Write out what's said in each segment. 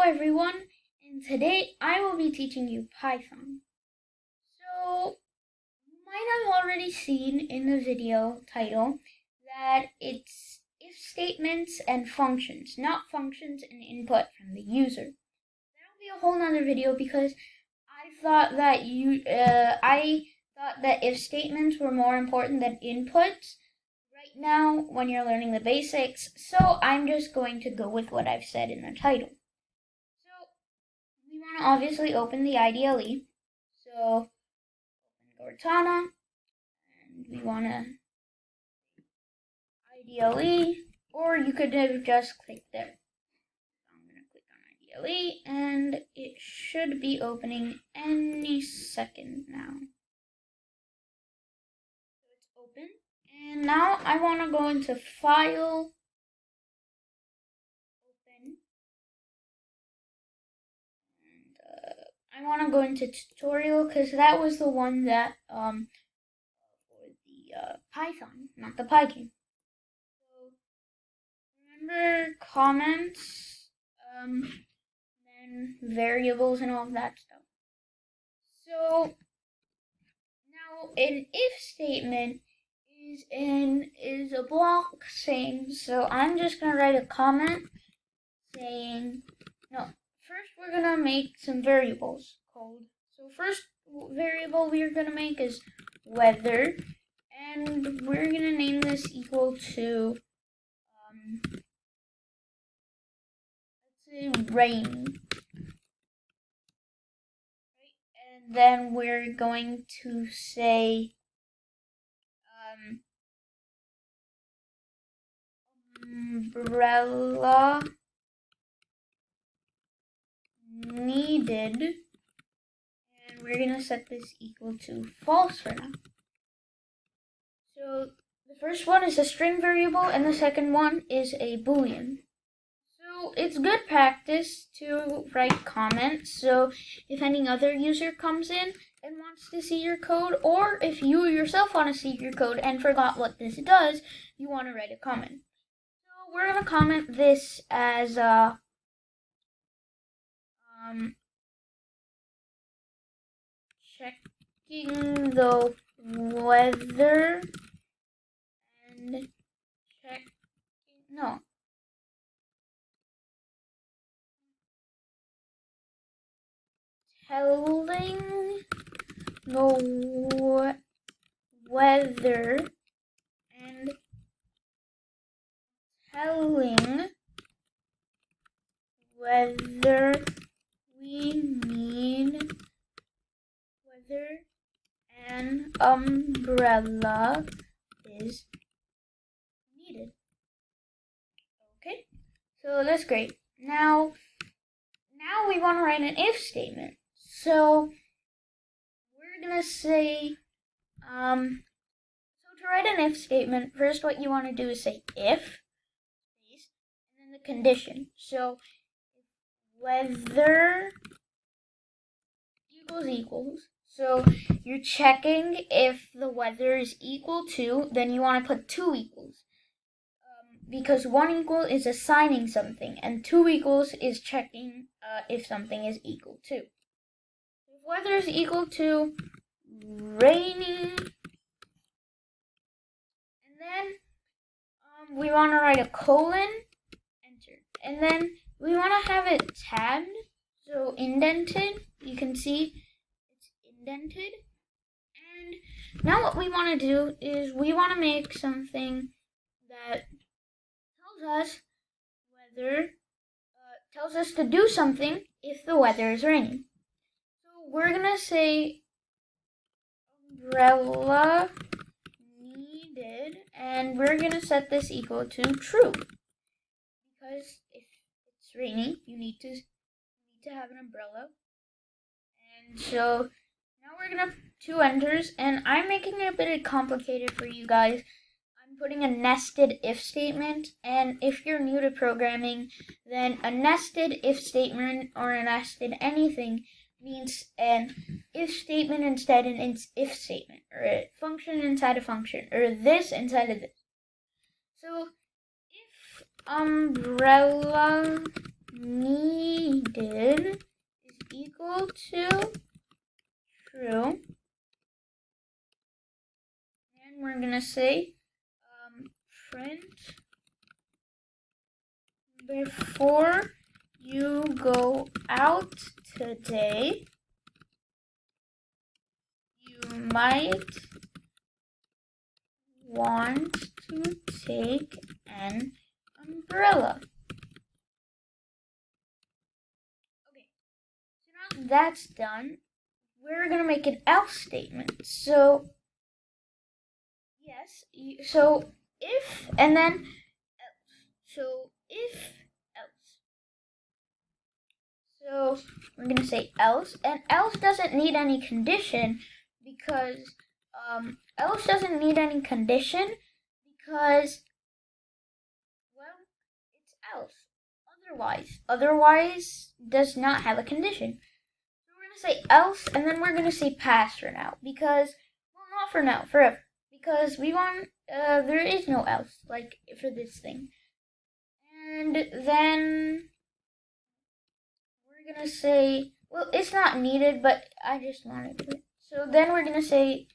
everyone, and today I will be teaching you Python. So, you might have already seen in the video title that it's if statements and functions, not functions and input from the user. That'll be a whole nother video because I thought that if statements were more important than inputs right now when you're learning the basics, so I'm just going to go with what I've said in the title. So we want to obviously open the IDLE. So open Cortana, and we want to IDLE, or you could have just clicked there. I'm going to click on IDLE, and it should be opening any second now. So it's open, and now I want to go into File, Open, and I want to go into Tutorial because that was the one that for the Python, not the Pygame. So remember comments, then variables and all of that stuff. So now an if statement is a block saying, so I'm just gonna write a comment saying, no, first we're gonna make some variables called, so first variable we're gonna make is weather, and we're gonna name this equal to let's say rain. And then we're going to say umbrella needed, and we're gonna set this equal to false for now. So the first one is a string variable and the second one is a boolean. So it's good practice to write comments, so if any other user comes in and wants to see your code, or if you yourself want to see your code and forgot what this does, you want to write a comment. So we're going to comment this as checking the weather and telling the weather and telling whether we need whether an umbrella is needed. Okay, so that's great. Now we want to write an if statement. So we're gonna say, so to write an if statement, first what you want to do is say if space and then the condition. So whether equals. So you're checking if the weather is equal to, then you want to put 2 equals. Because 1 equal is assigning something, and 2 equals is checking if something is equal to. If weather is equal to rainy, and then we want to write a colon, enter, and then we want to have it tabbed, so indented. You can see it's indented. And now what we want to do is we want to make something that tells us to do something if the weather is raining. So we're gonna say umbrella needed, and we're gonna set this equal to true, because if it's raining, you need to have an umbrella. And so now we're gonna have 2 enters, and I'm making it a bit complicated for you guys. Putting a nested if statement, and if you're new to programming, then a nested if statement or a nested anything means an if statement inside an if statement, or a function inside a function, or this inside of this. So if umbrella needed needed is equal to true. And we're gonna say print before you go out today, you might want to take an umbrella. Okay, so now that's done, we're gonna make an else statement. So yes, so if and then else. So if else. So we're gonna say else, and else doesn't need any condition because else doesn't need any condition because, well, it's else. Otherwise does not have a condition. So we're gonna say else, and then we're gonna say past for now because, well, not for now, forever. Because we want there is no else like for this thing, and then we're gonna say, well, it's not needed, but I just wanted to. So then we're gonna say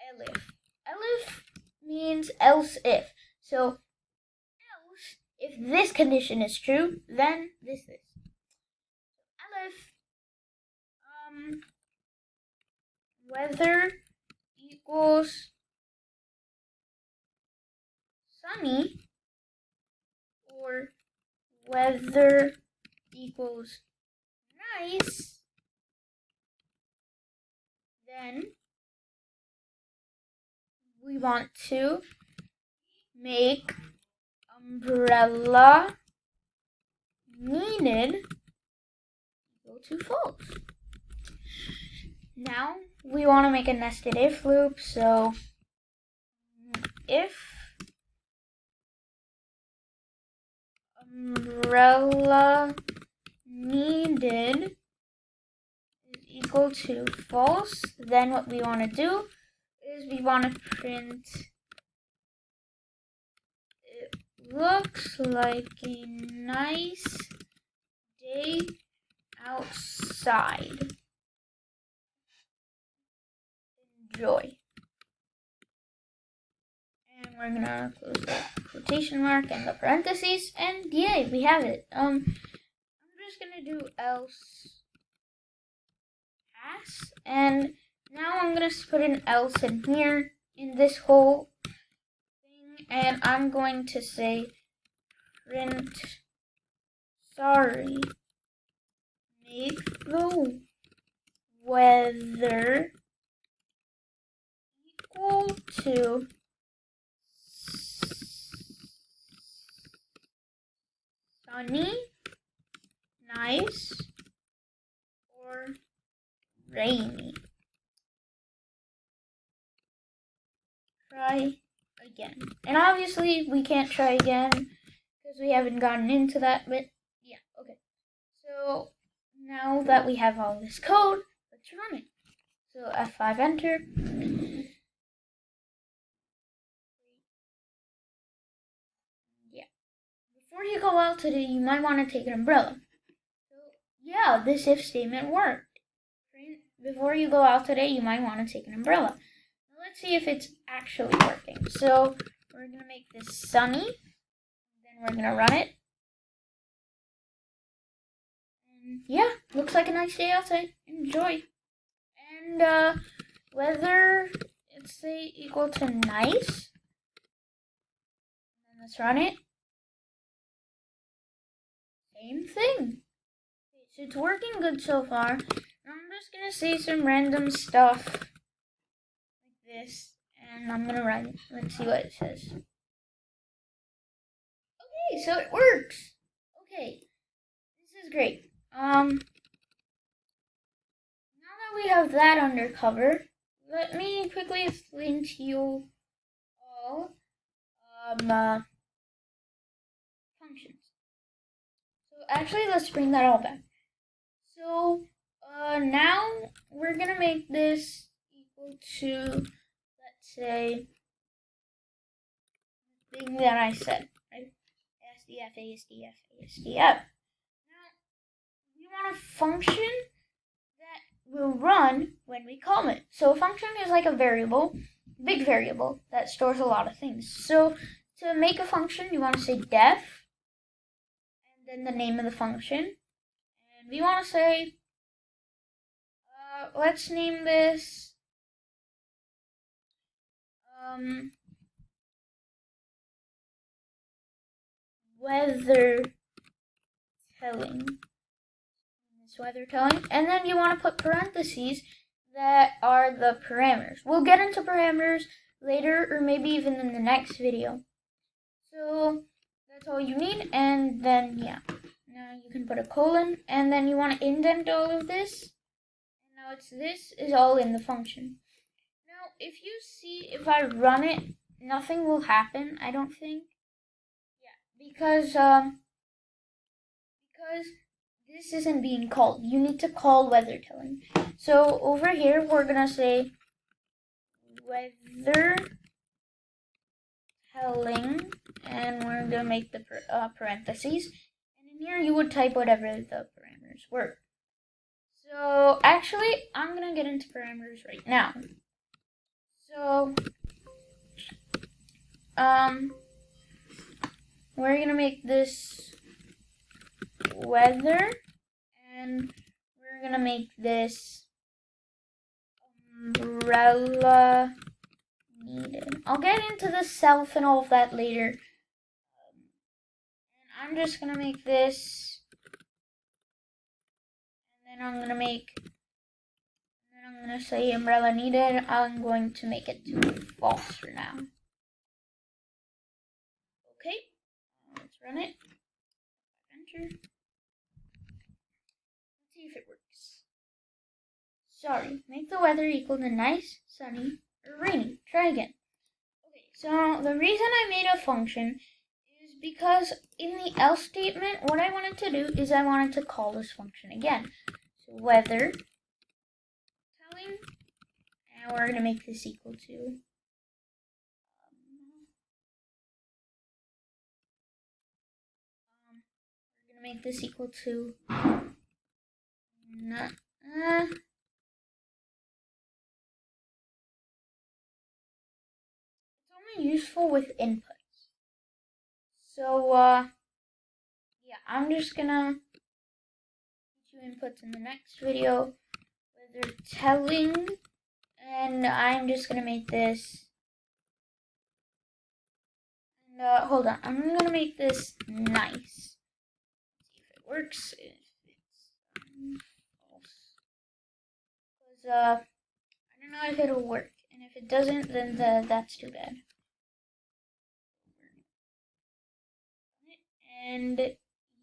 elif. Elif means else if. So else, if this condition is true, then this is. Elif, weather equals sunny, or weather equals nice, then we want to make umbrella needed equal to false. Now we want to make a nested if loop, so if umbrella needed is equal to false, then what we want to do is we want to print it looks like a nice day outside. Enjoy. And we're gonna close the quotation mark and the parentheses, and yay, we have it. I'm just gonna do else pass, and now I'm gonna put an else in here in this whole thing, and I'm going to say print sorry, make the weather equal to sunny, nice, or rainy. Try again. And obviously we can't try again because we haven't gotten into that, but yeah, okay. So now that we have all this code, let's run it. So F5 enter. Yeah. Before you go out today, you might want to take an umbrella. So yeah, this if statement worked. Before you go out today, you might want to take an umbrella. Now let's see if it's actually working. So we're going to make this sunny. Then we're going to run it. And yeah, looks like a nice day outside. Enjoy. And weather, let's say equal to nice. And let's run it. Same thing. Okay, so it's working good so far. I'm just gonna say some random stuff like this, and I'm gonna run it. Let's see what it says. Okay, so it works. Okay, this is great. Now that we have that under cover, let me quickly explain to you all functions. So actually, let's bring that all back. So now we're gonna make this equal to, let's say, the thing that I said, right? ASDF, ASDF, ASDF. Now want a function that will run when we call it. So a function is like a variable, big variable that stores a lot of things. So to make a function, you want to say def, and then the name of the function. And we want to say, let's name this, weather telling. Weather telling, and then you want to put parentheses that are the parameters. We'll get into parameters later, or maybe even in the next video. So that's all you need, and then yeah, now you can put a colon, and then you want to indent all of this. And now this is all in the function. Now, if you see, if I run it, nothing will happen. I don't think. Yeah, because this isn't being called. You need to call weather telling. So over here, we're gonna say weather telling, and we're gonna make the parentheses. And in here, you would type whatever the parameters were. So actually, I'm gonna get into parameters right now. So we're gonna make this weather, and we're gonna make this umbrella needed. I'll get into the self and all of that later. And I'm just gonna make this, and then I'm gonna say umbrella needed. I'm going to make it to false for now. Okay, let's run it. Enter. Let's see if it works. Sorry, make the weather equal to nice, sunny, or rainy. Try again. Okay, so the reason I made a function is because in the else statement, what I wanted to do is I wanted to call this function again. So weather telling, and we're gonna make this equal to make this equal to it's only useful with inputs. So yeah, I'm just gonna teach you inputs in the next video where they're telling, and I'm just gonna make this, and hold on, I'm gonna make this nice. Let's see if it works. If it's false, because I don't know if it'll work, and if it doesn't, then that's too bad. And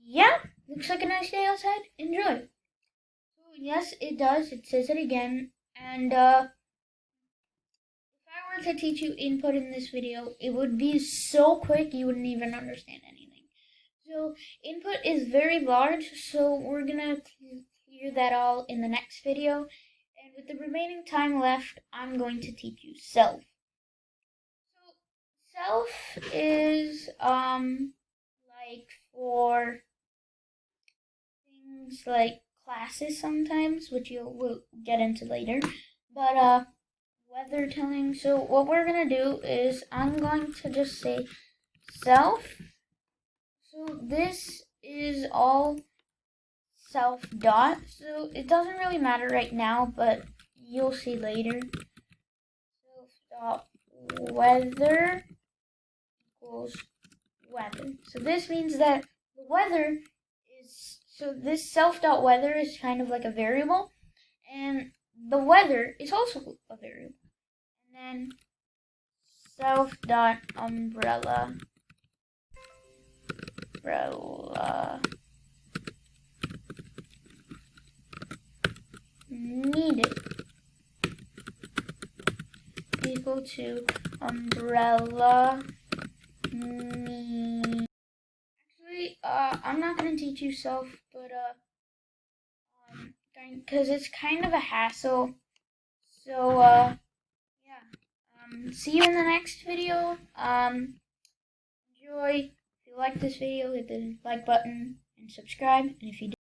yeah, looks like a nice day outside. Enjoy. So yes, it does. It says it again. And if I were to teach you input in this video, it would be so quick you wouldn't even understand anything. So input is very large, so we're gonna clear that all in the next video. And with the remaining time left, I'm going to teach you self. So self is like for things like classes sometimes, which we'll get into later. But weather telling. So what we're gonna do is I'm going to just say self. So this is all self dot. So it doesn't really matter right now, but you'll see later. Self dot weather equals weather. So this means that the weather is, so this self.weather is kind of like a variable, and the weather is also a variable. And then self.umbrella needed equal to umbrella need. Actually, I'm not gonna teach you self, but because it's kind of a hassle. So yeah. See you in the next video. Enjoy. If you like this video, hit the like button and subscribe. And if you